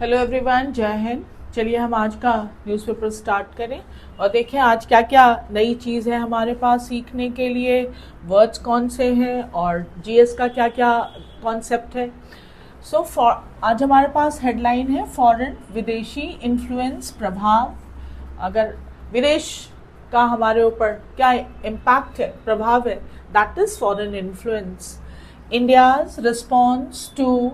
Hello everyone, जय हिंद। चलिए हम आज का न्यूज़पेपर स्टार्ट करें और देखें आज क्या क्या नई चीज़ है हमारे पास सीखने के लिए, वर्ड्स कौन से हैं और जीएस का क्या क्या कॉन्सेप्ट है। आज हमारे पास हेडलाइन है फॉरेन, विदेशी इन्फ्लुएंस, प्रभाव। अगर विदेश का हमारे ऊपर क्या इम्पैक्ट है, प्रभाव है, that is foreign influence. India's response to,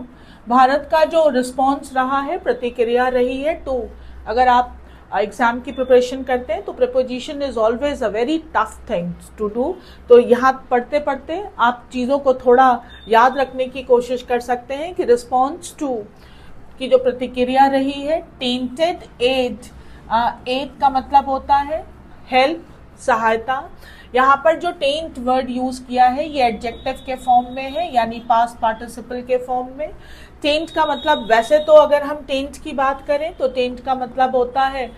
Bharat का जो रिस्पॉन्स रहा है, प्रतिक्रिया रही है टू। अगर आप एग्जाम की प्रिपरेशन करते हैं तो preposition is always a very tough thing to do. तो यहाँ पढ़ते पढ़ते आप चीज़ों को थोड़ा याद रखने की कोशिश कर सकते हैं कि रिस्पॉन्स टू की जो प्रतिक्रिया रही है, टेंटेड एड। एड का मतलब होता है हेल्प, सहायता। यहाँ पर जो टेंट वर्ड यूज किया है ये एडजेक्टिव के फॉर्म में है, यानी पास्ट पार्टिसिपल के फॉर्म में। टेंट का मतलब, वैसे तो अगर हम टेंट की बात करें तो टेंट का मतलब होता है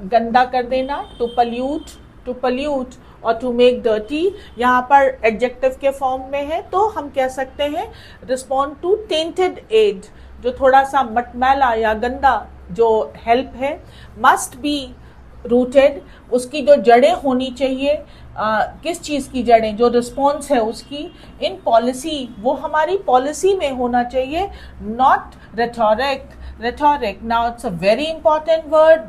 गंदा कर देना, टू पल्यूट और टू मेक डर्टी। यहाँ पर एडजेक्टिव के फॉर्म में है तो हम कह सकते हैं रिस्पॉन्ड टू टेंटेड एड, जो थोड़ा सा मटमैला या गंदा जो हेल्प है। मस्ट बी रूटेड, उसकी जो जड़ें होनी चाहिए, किस चीज़ की जड़ें, जो रिस्पॉन्स है उसकी, इन पॉलिसी, वो हमारी पॉलिसी में होना चाहिए, not rhetoric. Now it's a very important word,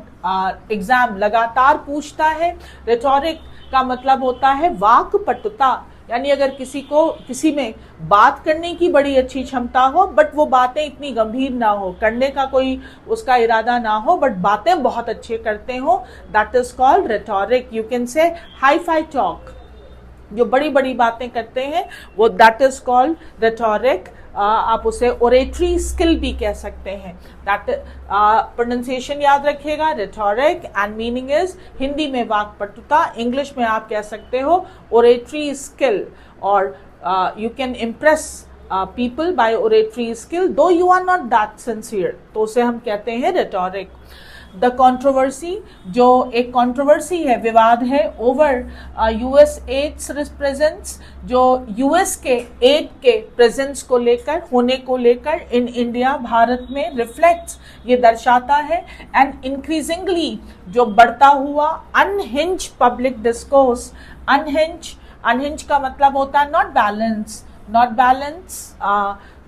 exam लगातार पूछता है। रेटोरिक का मतलब होता है वाक्पटुता, यानी अगर किसी में बात करने की बड़ी अच्छी क्षमता हो बट वो बातें इतनी गंभीर ना हो, करने का कोई उसका इरादा ना हो बट बातें बहुत अच्छे करते हो, that is called rhetoric. You can से हाई फाई टॉक, जो बड़ी बड़ी बातें करते हैं वो दैट इज कॉल्ड रेटोरिक। आप उसे ओरेटरी स्किल भी कह सकते हैं। दैट प्रोनाउंसिएशन याद रखिएगा, rhetoric, and meaning is Hindi में वाक्पटुता, इंग्लिश में आप कह सकते हो ओरेटरी स्किल। और you can impress people by oratory skill though you are not that sincere, तो उसे हम कहते हैं रेटोरिक। द कंट्रोवर्सी, जो एक कंट्रोवर्सी है, विवाद है, ओवर यूएस एड्स प्रेजेंस, जो यूएस के एड के प्रेजेंस को लेकर, होने को लेकर इन इंडिया, भारत में, रिफ्लेक्ट्स, ये दर्शाता है, एंड इंक्रीजिंगली, जो बढ़ता हुआ, अनहिंज पब्लिक डिस्कोर्स। अनहिंज का मतलब होता है नॉट बैलेंस,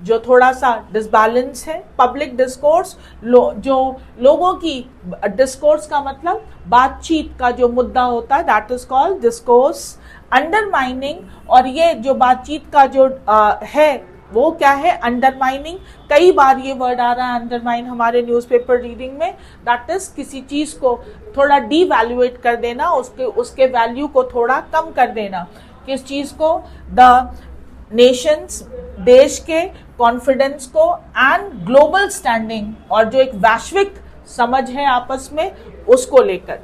जो थोड़ा सा डिसबैलेंस है। पब्लिक डिस्कोर्स, जो लोगों की, डिस्कोर्स का मतलब बातचीत का जो मुद्दा होता है, that is called discourse. Undermining, और ये जो बातचीत का जो है वो क्या है, अंडरमाइनिंग। कई बार ये वर्ड आ रहा है अंडरमाइन हमारे न्यूज़पेपर रीडिंग में। दैट इज किसी चीज को थोड़ा डीवैल्यूएट कर देना, उसके वैल्यू को थोड़ा कम कर देना। किस चीज को, द नेशंस, देश के कॉन्फिडेंस को, एंड ग्लोबल स्टैंडिंग, और जो एक वैश्विक समझ है आपस में, उसको लेकर।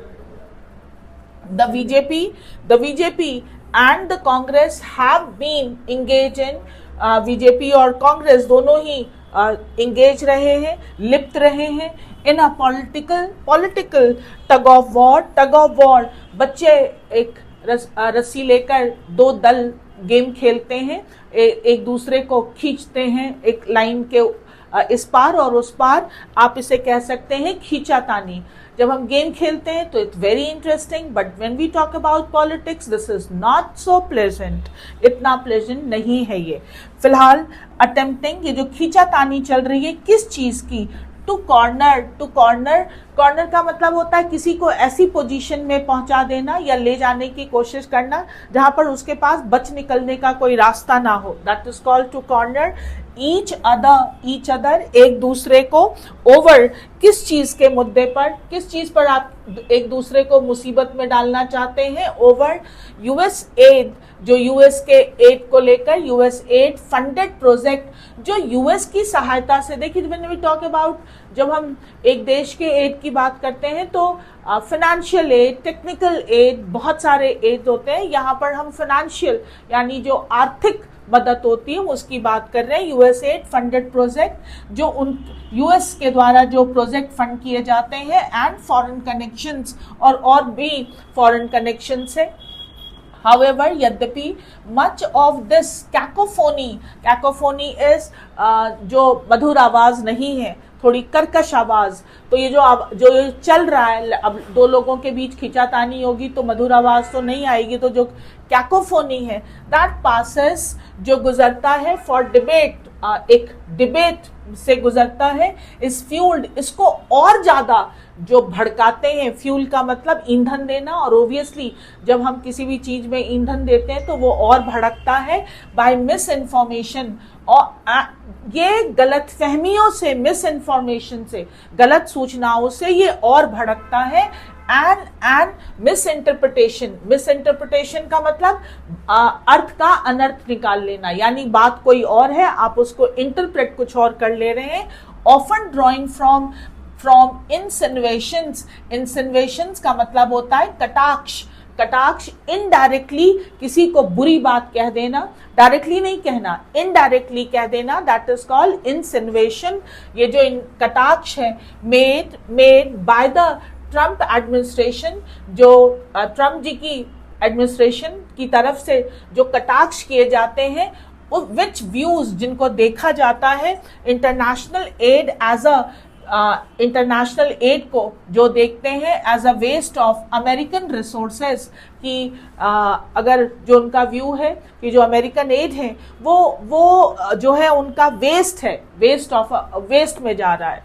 The BJP and the Congress have been engage in, BJP और कांग्रेस दोनों ही एंगेज रहे हैं, लिप्त रहे हैं in a political tug of war. बच्चे एक रस्सी लेकर दो दल गेम खेलते हैं, एक दूसरे को खींचते हैं एक लाइन के इस पार और उस पार। आप इसे कह सकते हैं खींचातानी। जब हम गेम खेलते हैं तो it's very interesting, but when we talk about politics this is not so pleasant, इतना प्लेजेंट नहीं है ये। फिलहाल अटेम्प्टिंग, ये जो खींचातानी चल रही है किस चीज की, टू कॉर्नर का मतलब होता है किसी को ऐसी पोजीशन में पहुंचा देना या ले जाने की कोशिश करना जहां पर उसके पास बच निकलने का कोई रास्ता ना हो, that is called to corner. Each other, एक दूसरे को। ओवर, किस चीज के मुद्दे पर, किस चीज पर आप एक दूसरे को मुसीबत में डालना चाहते हैं, ओवर। यूएस एड, जो यूएस के एड को लेकर, यूएस एड फंडेड प्रोजेक्ट, जो यूएस की सहायता से, देखिए व्हेन वी टॉक अबाउट, जब हम एक देश के एड की बात करते हैं तो फाइनेंशियल एड, टेक्निकल एड, बहुत सारे एड होते हैं। यहाँ पर हम फाइनेंशियल यानी जो आर्थिक मदद होती है उसकी बात कर रहे हैं। यूएस एड फंडेड प्रोजेक्ट, जो उन यूएस के द्वारा जो प्रोजेक्ट फंड किए जाते हैं, एंड फॉरेन कनेक्शंस, और भी फॉरेन कनेक्शंस है। However, यद्यपि much of this cacophony is जो मधुर आवाज नहीं है, थोड़ी कर्कश आवाज, तो ये जो ये चल रहा है, अब दो लोगों के बीच खिंचातानी होगी तो मधुर आवाज तो नहीं आएगी, तो जो कैकोफोनी है दैट पासेस, जो गुजरता है फॉर डिबेट, एक डिबेट से गुजरता है, इस फ्यूल्ड, इसको और ज्यादा जो भड़काते हैं, फ्यूल का मतलब ईंधन देना, और ओब्वियसली जब हम किसी भी चीज में ईंधन देते हैं तो वो और भड़कता है बाय मिस इन्फॉर्मेशन, और ये गलत फहमियों से, मिस इन्फॉर्मेशन से, गलत सूचनाओं से ये और भड़कता है। एंड मिस इंटरप्रिटेशन का मतलब अर्थ का अनर्थ निकाल लेना, यानी बात कोई और है, आप उसको इंटरप्रेट कुछ और कर ले रहे हैं। ऑफन ड्रॉइंग फ्रॉम इंसिनुएशंस का मतलब होता है कटाक्ष, इनडायरेक्टली किसी को बुरी बात कह देना, डायरेक्टली नहीं कहना, इनडायरेक्टली कह देना, दैट इज कॉल्ड इंसिनुएशन। ये जो कटाक्ष है made by the Trump administration, जो ट्रम्प जी की एडमिनिस्ट्रेशन की तरफ से जो कटाक्ष किए जाते हैं, विच व्यूज, जिनको देखा जाता है international aid as a international aid को जो देखते हैं as a waste of American resources, कि अगर जो उनका व्यू है कि जो अमेरिकन एड है वो जो है उनका वेस्ट है, वेस्ट में जा रहा है।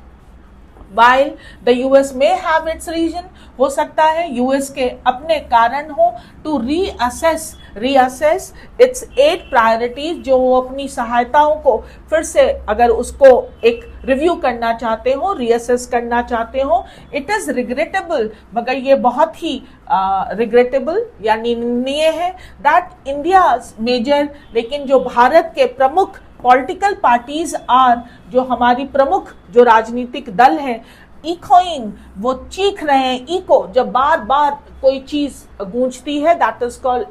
While the US may have its reason, हो सकता है यूएस के अपने कारण हो to reassess its aid priorities, जो वो अपनी सहायताओं को फिर से अगर उसको एक रिव्यू करना चाहते हो, रीअसेस करना चाहते हो, इट इज रिग्रेटेबल, मगर ये बहुत ही रिग्रेटेबल यानी निंदनीय है दैट इंडिया मेजर, लेकिन जो भारत के प्रमुख पॉलिटिकल पार्टीज आर, जो हमारी प्रमुख जो राजनीतिक दल है, इकोइंग, वो चीख रहे हैं, इको, जब बार बार कोई चीज गूंजती है that is called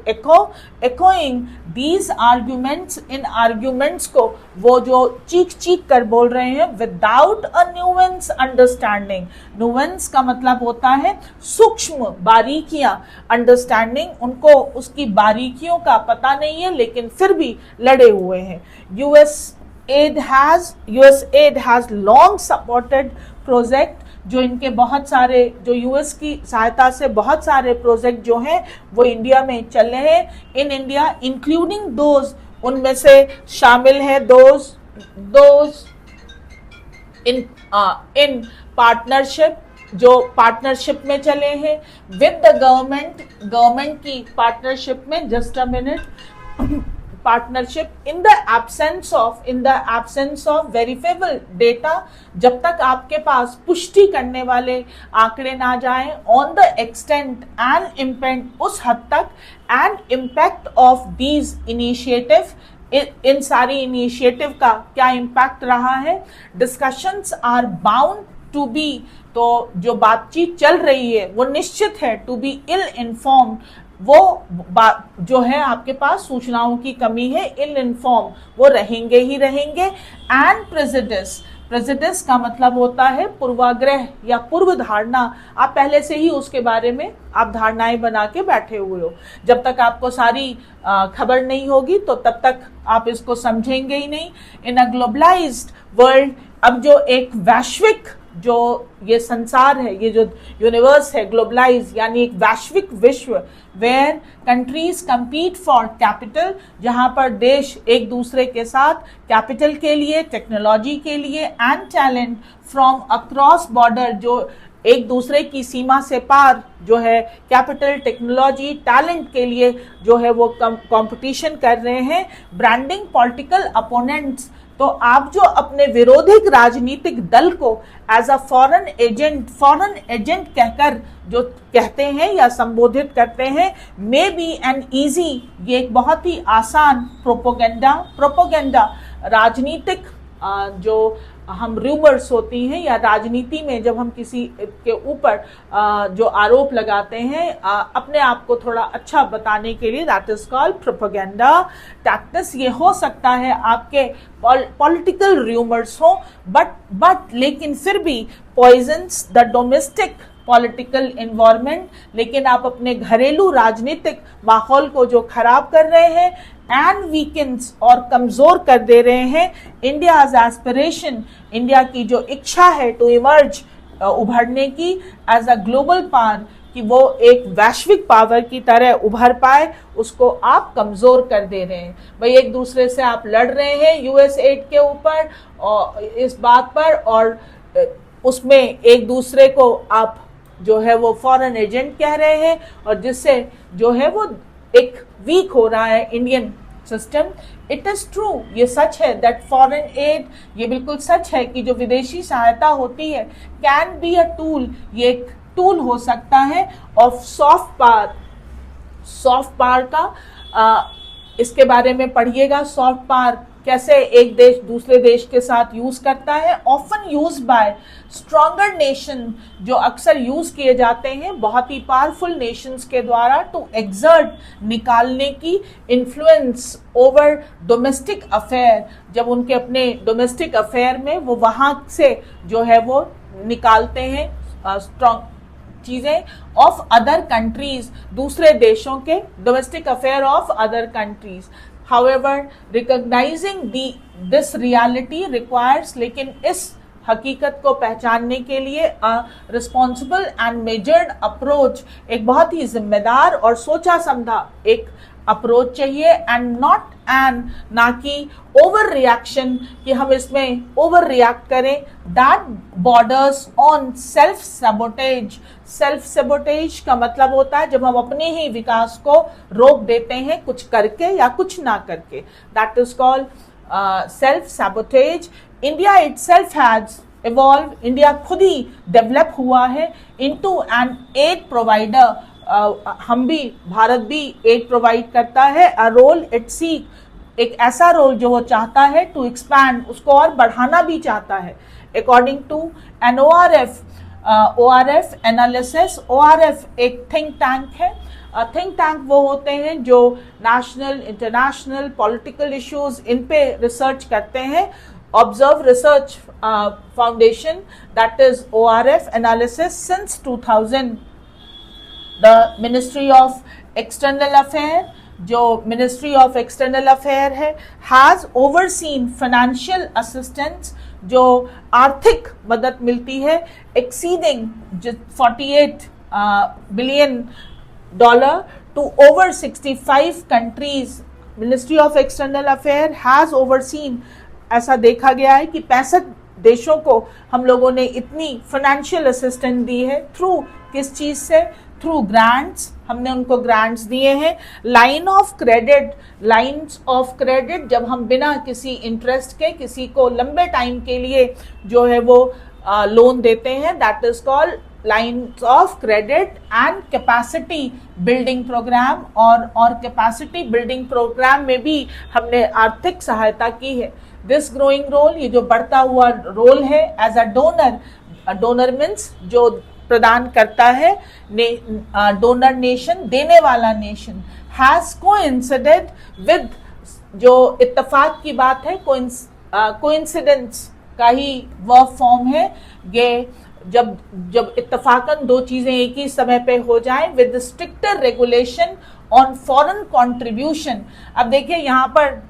echoing these arguments, in arguments को वो जो चीख कर बोल रहे हैं without a nuance understanding. Nuance का मतलब होता है सूक्ष्म बारीकियां, अंडरस्टैंडिंग उनको उसकी बारीकियों का पता नहीं है, लेकिन फिर भी लड़े हुए हैं। US add has long supported project, जो इनके बहुत सारे, जो यूएस की सहायता से बहुत सारे प्रोजेक्ट जो हैं वो इंडिया में चल रहे हैं, इन इंडिया इंक्लूडिंग दोज, उनमें से शामिल है दोज इन पार्टनरशिप, जो पार्टनरशिप में चले हैं विद द गवर्नमेंट की पार्टनरशिप में, just a minute, partnership in the absence of verifiable data, जब तक आपके पास पुष्टि करने वाले आंकड़े ना जाएं, on the extent and impact, उस हद तक, and impact of these initiative, इन सारी इनिशिएटिव का क्या इम्पैक्ट रहा है, discussions are bound to be, तो जो बातचीत चल रही है वो निश्चित है टू बी इल इन्फॉर्म्ड, वो जो है आपके पास सूचनाओं की कमी है, इल इन्फॉर्म वो रहेंगे ही रहेंगे। एंड प्रेजुडिस का मतलब होता है पूर्वाग्रह या पूर्व धारणा, आप पहले से ही उसके बारे में आप धारणाएं बना के बैठे हुए हो, जब तक आपको सारी खबर नहीं होगी तो तब तक आप इसको समझेंगे ही नहीं। इन अ ग्लोबलाइज्ड वर्ल्ड, अब जो एक वैश्विक जो ये संसार है, ये जो यूनिवर्स है, ग्लोबलाइज यानी एक वैश्विक विश्व, where countries compete for capital, जहां पर देश एक दूसरे के साथ कैपिटल के लिए, टेक्नोलॉजी के लिए, and talent from across border, जो एक दूसरे की सीमा से पार जो है कैपिटल, टेक्नोलॉजी, टैलेंट के लिए जो है वो कंपटीशन कर रहे हैं। ब्रांडिंग पॉलिटिकल अपोनेंट्स, तो आप जो अपने विरोधी राजनीतिक दल को एज अ फॉरेन एजेंट कहकर जो कहते हैं या संबोधित करते हैं, मे बी एन इजी, ये एक बहुत ही आसान प्रोपोगेंडा राजनीतिक जो हम रूमर्स होती हैं, या राजनीति में जब हम किसी के ऊपर जो आरोप लगाते हैं अपने आप को थोड़ा अच्छा बताने के लिए, that is called propaganda tactics. ये हो सकता है आपके पॉलिटिकल रूमर्स हो, बट लेकिन फिर भी poisons the domestic political environment, लेकिन आप अपने घरेलू राजनीतिक माहौल को जो खराब कर रहे हैं एंड वीकेंड्स और कमजोर कर दे रहे हैं इंडियाज एस्पिरेशन, इंडिया की जो इच्छा है टू इमर्ज, उभरने की एज अ ग्लोबल पावर, कि वो एक वैश्विक पावर की तरह उभर पाए, उसको आप कमजोर कर दे रहे हैं। भाई एक दूसरे से आप लड़ रहे हैं यूएस एड के ऊपर और इस बात पर, और उसमें एक दूसरे को आप जो है वो फॉरेन एजेंट कह रहे हैं, और जिससे जो है वो एक वीक हो रहा है Indian system. It is true, ये सच है दैट फॉरेन एड, ये बिल्कुल सच है कि जो विदेशी सहायता होती है कैन बी अ टूल, ये एक टूल हो सकता है of soft power. Soft power का इसके बारे में पढ़िएगा, सॉफ्ट पावर कैसे एक देश दूसरे देश के साथ यूज करता है, often use by stronger nation, जो अक्सर यूज किए जाते हैं बहुत ही पावरफुल नेशंस के द्वारा टू एक्सर्ट, निकालने की इन्फ्लुएंस ओवर डोमेस्टिक अफेयर, जब उनके अपने डोमेस्टिक अफेयर में वो वहां से जो है वो निकालते हैं स्ट्रॉन्ग चीजें ऑफ अदर कंट्रीज, दूसरे देशों के domestic affair of other countries. However, recognizing this reality requires, लेकिन इस हकीकत को पहचानने के लिए रिस्पॉन्सिबल एंड मेजर्ड अप्रोच, एक बहुत ही जिम्मेदार और सोचा समझा एक अप्रोच चाहिए, एंड नॉट एंड, ना कि ओवर रिएक्शन, कि हम इसमें ओवर रिएक्ट करें, that borders on self sabotage. Self sabotage का मतलब होता है जब हम अपने ही विकास को रोक देते हैं कुछ करके या कुछ ना करके, that is called self sabotage. India itself has evolve, India खुद ही डेवलप हुआ है इनटू एन एड प्रोवाइडर, हम भी, भारत भी एड प्रोवाइड करता है, अ रोल इट सीक, एक ऐसा रोल जो वो चाहता है टू एक्सपैंड, उसको और बढ़ाना भी चाहता है। According to an ORF analysis, ORF एक थिंक टैंक है। थिंक टैंक वो होते हैं जो नेशनल, इंटरनेशनल, पॉलिटिकल इश्यूज इन पे रिसर्च करते हैं। Observe research foundation, that is ORF analysis, since 2000 the ministry of external affair, जो मिनिस्ट्री ऑफ एक्सटर्नल अफेयर है, हैज ओवरसीन फाइनेंशियल असिस्टेंस, जो आर्थिक मदद मिलती है, exceeding $48 billion to over 65 countries. Ministry of external affair has overseen, ऐसा देखा गया है कि 65 देशों को हम लोगों ने इतनी फाइनेंशियल असिस्टेंस दी है। थ्रू किस चीज से? थ्रू ग्रांट्स, हमने उनको ग्रांट्स दिए हैं। Line of credit, lines of credit, जब हम बिना किसी इंटरेस्ट के किसी को लंबे टाइम के लिए जो है वो लोन देते हैं, that is called lines of credit. And capacity building program, और कैपेसिटी बिल्डिंग प्रोग्राम में भी हमने आर्थिक सहायता की है। दिस ग्रोइंग रोल, ये जो बढ़ता हुआ रोल है as a donor, donor means जो प्रदान करता है, डोनर नेशन, देने वाला नेशन, हैज कोइंसिडेड विद, जो इत्तेफाक की बात है, कोइंसिडेंस का ही वह फॉर्म है। ये जब इत्तेफाकन दो चीजें एक ही समय पे हो जाएं, with stricter regulation on foreign contribution. अब देखिए यहाँ पर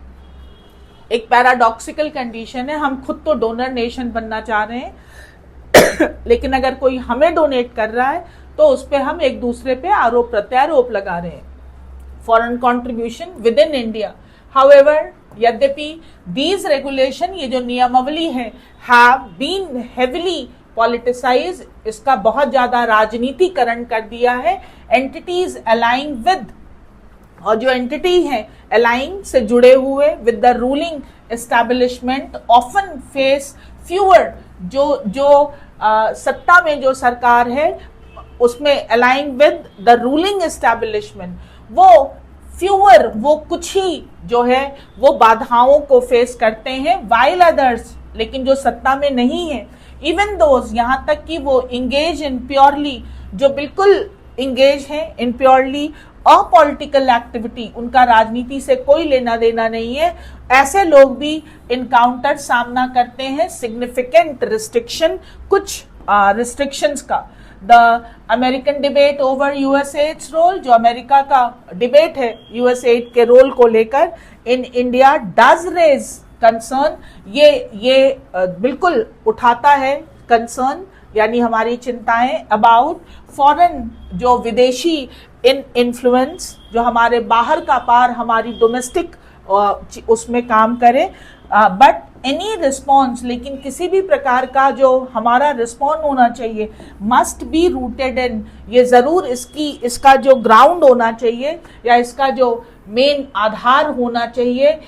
एक पैराडॉक्सिकल कंडीशन है, हम खुद तो डोनर नेशन बनना चाह रहे हैं लेकिन अगर कोई हमें डोनेट कर रहा है तो उस पर हम एक दूसरे पे आरोप प्रत्यारोप लगा रहे हैं। Foreign contribution with in India, however, यद्यपि दीज रेगुलेशन, ये जो नियमावली है, हैव बीन हेविली पॉलिटिसाइज, इसका बहुत ज्यादा राजनीतिकरण कर दिया है। एंटिटीज अलाइंग विद, और जो एंटिटी है अलाइंग से जुड़े हुए with the ruling establishment, often face fewer, जो सत्ता में जो सरकार है उसमें अलाइंग विद द रूलिंग एस्टैब्लिशमेंट, वो फ्यूअर, वो कुछ ही जो है वो बाधाओं को फेस करते हैं, वाइल अदर्स, लेकिन जो सत्ता में नहीं है, इवन दोज, यहाँ तक कि वो इंगेज इन प्योरली, जो बिल्कुल इंगेज है इन प्योरली अपॉलिटिकल एक्टिविटी, उनका राजनीति से कोई लेना देना नहीं है, ऐसे लोग भी इनकाउंटर सामना करते हैं सिग्निफिकेंट रिस्ट्रिक्शन, कुछ रिस्ट्रिक्शंस का। The American debate over USAID's role, जो अमेरिका का डिबेट है यूएसएड के रोल को लेकर in India does raise concern, ये बिल्कुल उठाता है कंसर्न, यानी हमारी चिंताएं अबाउट फॉरेन, जो विदेशी इन्फ्लुएंस, जो हमारे बाहर का पार हमारी डोमेस्टिक उसमें काम करे। बट एनी रिस्पॉन्स, लेकिन किसी भी प्रकार का जो हमारा रिस्पॉन्स होना चाहिए मस्ट बी रूटेड इन, ये ज़रूर इसका जो ग्राउंड होना चाहिए या इसका जो मेन आधार होना चाहिए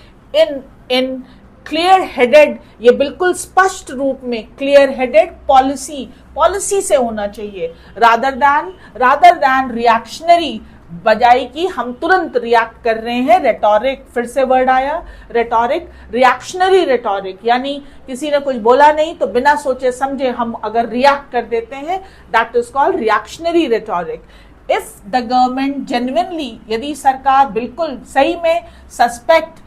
इन क्लियर हेडेड, ये बिल्कुल स्पष्ट रूप में क्लियर हेडेड पॉलिसी से होना चाहिए, रादर दैन रिएक्शनरी, बजाय कि हम तुरंत रिएक्ट कर रहे हैं। रेटोरिक, फिर से वर्ड आया रेटोरिक, रिएक्शनरी रेटोरिक, यानी किसी ने कुछ बोला नहीं तो बिना सोचे समझे हम अगर रिएक्ट कर देते हैं, that is called reactionary rhetoric. If the government genuinely, यदि सरकार बिल्कुल सही में सस्पेक्ट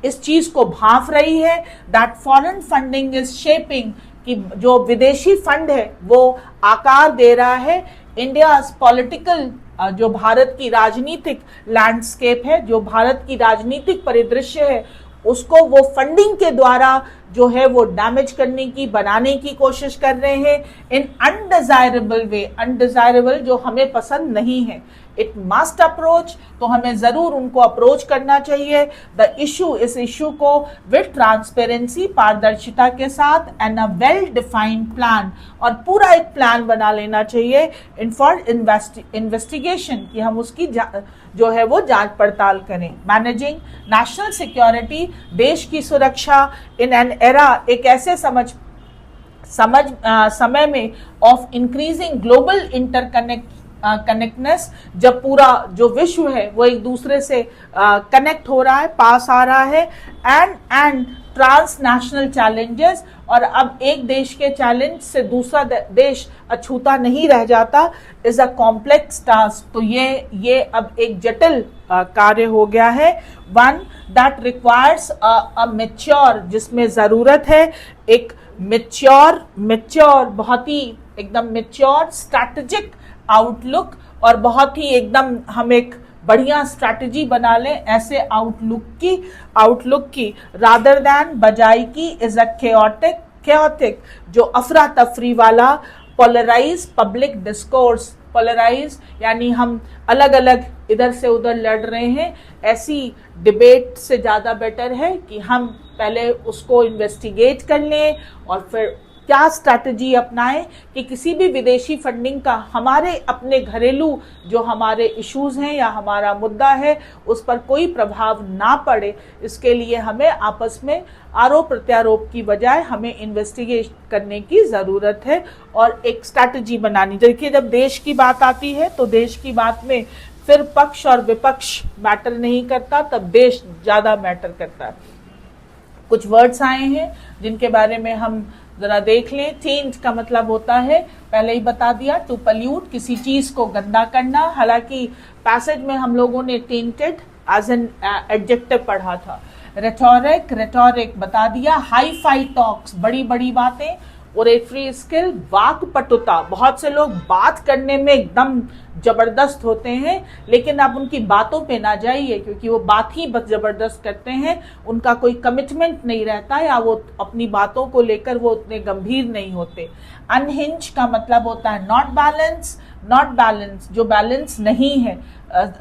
इस चीज को भांप रही है that foreign funding is shaping, कि जो विदेशी फंड है वो आकार दे रहा है इंडिया पॉलिटिकल, जो भारत की राजनीतिक लैंडस्केप है, जो भारत की राजनीतिक परिदृश्य है, उसको वो फंडिंग के द्वारा जो है वो डैमेज करने की, बनाने की कोशिश कर रहे हैं इन अनडिजायरेबल वे, अनडिजायरेबल जो हमें पसंद नहीं है। इट मस्ट अप्रोच, तो हमें जरूर उनको अप्रोच करना चाहिए द इशू, इस इशू को विद ट्रांसपेरेंसी, पारदर्शिता के साथ, and a well defined plan, और पूरा एक प्लान बना लेना चाहिए इन फॉर इन्वेस्टिगेशन, कि हम उसकी जो है वो जांच पड़ताल करें। मैनेजिंग नेशनल सिक्योरिटी, देश की सुरक्षा इन एन एरा, एक ऐसे समय में ऑफ इंक्रीजिंग ग्लोबल कनेक्टनेस, जब पूरा जो विश्व है वो एक दूसरे से कनेक्ट हो रहा है, पास आ रहा है, एंड ट्रांसनेशनल चैलेंजेस, और अब एक देश के चैलेंज से दूसरा देश अछूता नहीं रह जाता, इज अ कॉम्प्लेक्स टास्क, तो ये अब एक जटिल कार्य हो गया है। One that requires a mature, जिसमें जरूरत है एक मैच्योर बहुत ही एकदम मैच्योर स्ट्रैटेजिक आउटलुक, और बहुत ही एकदम हम एक बढ़िया स्ट्रैटेजी बना लें ऐसे आउटलुक की रादर दैन, बजाय की इज अ chaotic, जो अफरा तफरी वाला पोलराइज पब्लिक डिस्कोर्स, पोलराइज यानी हम अलग अलग इधर से उधर लड़ रहे हैं, ऐसी डिबेट से ज़्यादा बेटर है कि हम पहले उसको इन्वेस्टिगेट कर लें और फिर क्या स्ट्रैटेजी अपनाएं कि किसी भी विदेशी फंडिंग का हमारे अपने घरेलू जो हमारे इश्यूज हैं या हमारा मुद्दा है उस पर कोई प्रभाव ना पड़े। इसके लिए हमें आपस में आरोप प्रत्यारोप की बजाय हमें इन्वेस्टिगेट करने की ज़रूरत है और एक स्ट्रैटेजी बनानी। देखिए, जब देश की बात आती है तो देश की बात में फिर पक्ष और विपक्ष मैटर नहीं करता, तब देश ज़्यादा मैटर करता है। कुछ वर्ड्स आए हैं जिनके बारे में हम जरा देख लें। टेंट का मतलब होता है, पहले ही बता दिया, टू पल्यूट, किसी चीज को गंदा करना। हालांकि पैसेज में हम लोगों ने टेंटेड एज एन एडजेक्टिव पढ़ा था। रेटोरिक बता दिया, हाई फाई टॉक्स, बड़ी बड़ी बातें। ओरेटरी स्किल, वाक्पटुता, बहुत से लोग बात करने में एकदम जबरदस्त होते हैं लेकिन आप उनकी बातों पे ना जाइए क्योंकि वो बात ही बस जबरदस्त करते हैं, उनका कोई कमिटमेंट नहीं रहता या वो अपनी बातों को लेकर वो उतने गंभीर नहीं होते। अनहिंज का मतलब होता है नॉट बैलेंस, जो बैलेंस नहीं है,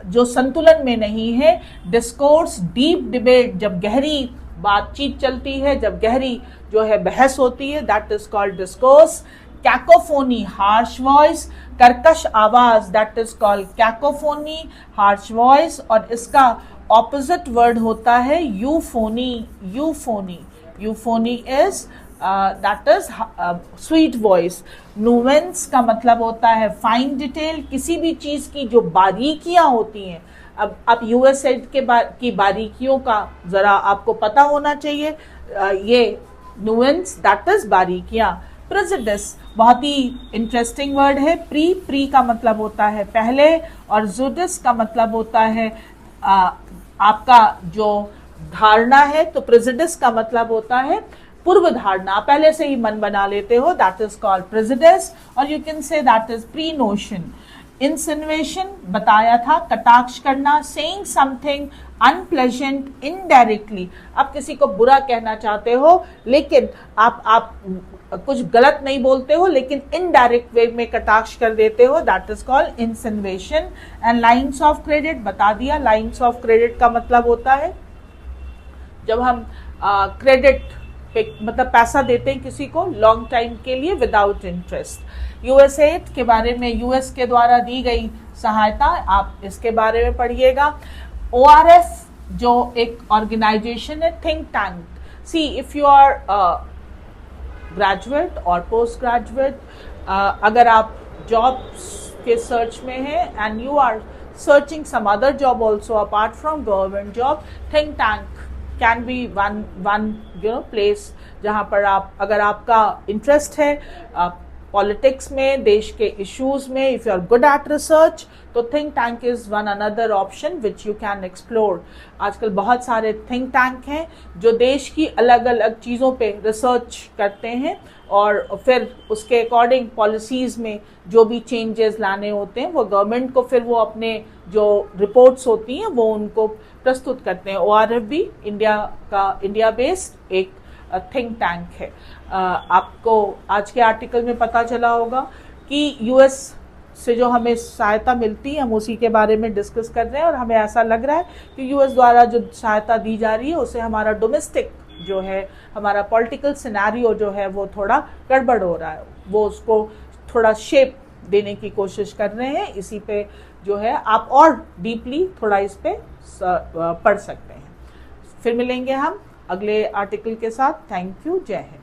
जो संतुलन में नहीं है। डिस्कोर्स, डीप डिबेट, जब गहरी बातचीत चलती है, जब गहरी जो है बहस होती है, that is called discourse. Cacophony, harsh voice, कर्कश आवाज, that is called cacophony, harsh voice. और इसका ऑपोजिट वर्ड होता है euphony. Euphony is that is sweet voice. Nuance का मतलब होता है फाइन डिटेल, किसी भी चीज की जो बारीकियां होती हैं। अब यूएसएड की बारीकियों का जरा आपको पता होना चाहिए। ये नुएंस, दैट इज बारीकियां। प्रेजुडिस, बहुत ही इंटरेस्टिंग वर्ड है। प्री का मतलब होता है पहले, और जुडिस का मतलब होता है आपका जो धारणा है। तो प्रेजुडिस का मतलब होता है पूर्व धारणा, पहले से ही मन बना लेते हो, दैट इज कॉल्ड प्रेजुडिस, और you can say that is pre notion. Insinuation बताया था, कटाक्ष करना, सेइंग समथिंग अनप्लेजेंट इनडायरेक्टली, आप किसी को बुरा कहना चाहते हो लेकिन आप कुछ गलत नहीं बोलते हो लेकिन इनडायरेक्ट वे में कटाक्ष कर देते हो, that is called insinuation. And lines of credit बता दिया, लाइन्स ऑफ क्रेडिट का मतलब होता है जब हम क्रेडिट मतलब पैसा देते हैं किसी को लॉन्ग टाइम के लिए विदाउट इंटरेस्ट। यूएसएड के बारे में, यूएस के द्वारा दी गई सहायता, आप इसके बारे में पढ़िएगा। ओआरएफ जो एक ऑर्गेनाइजेशन है, think tank, see if you are graduate और पोस्ट ग्रेजुएट, अगर आप जॉब्स के सर्च में हैं and you are searching some other job also apart from government job, think tank can be one place जहाँ पर आप, अगर आपका इंटरेस्ट है पॉलिटिक्स में, देश के इश्यूज में, if you are good at research, तो think tank is one another option which you can explore. आजकल बहुत सारे थिंक टैंक हैं जो देश की अलग अलग चीज़ों पे रिसर्च करते हैं और फिर उसके अकॉर्डिंग पॉलिसीज में जो भी चेंजेस लाने होते हैं वो गवर्नमेंट को फिर वो अपने जो रिपोर्ट्स होती हैं वो उनको प्रस्तुत करते हैं। ओआरएफ भी इंडिया बेस्ड एक थिंक टैंक है। आपको आज के आर्टिकल में पता चला होगा कि यूएस से जो हमें सहायता मिलती है हम उसी के बारे में डिस्कस कर रहे हैं और हमें ऐसा लग रहा है कि यूएस द्वारा जो सहायता दी जा रही है उससे हमारा डोमेस्टिक जो है, हमारा पॉलिटिकल सिनेरियो जो है वो थोड़ा गड़बड़ हो रहा है, वो उसको थोड़ा शेप देने की कोशिश कर रहे हैं। इसी पे जो है आप और डीपली थोड़ा इस पे पढ़ सकते हैं। फिर मिलेंगे हम अगले आर्टिकल के साथ। थैंक यू, जय हिंद।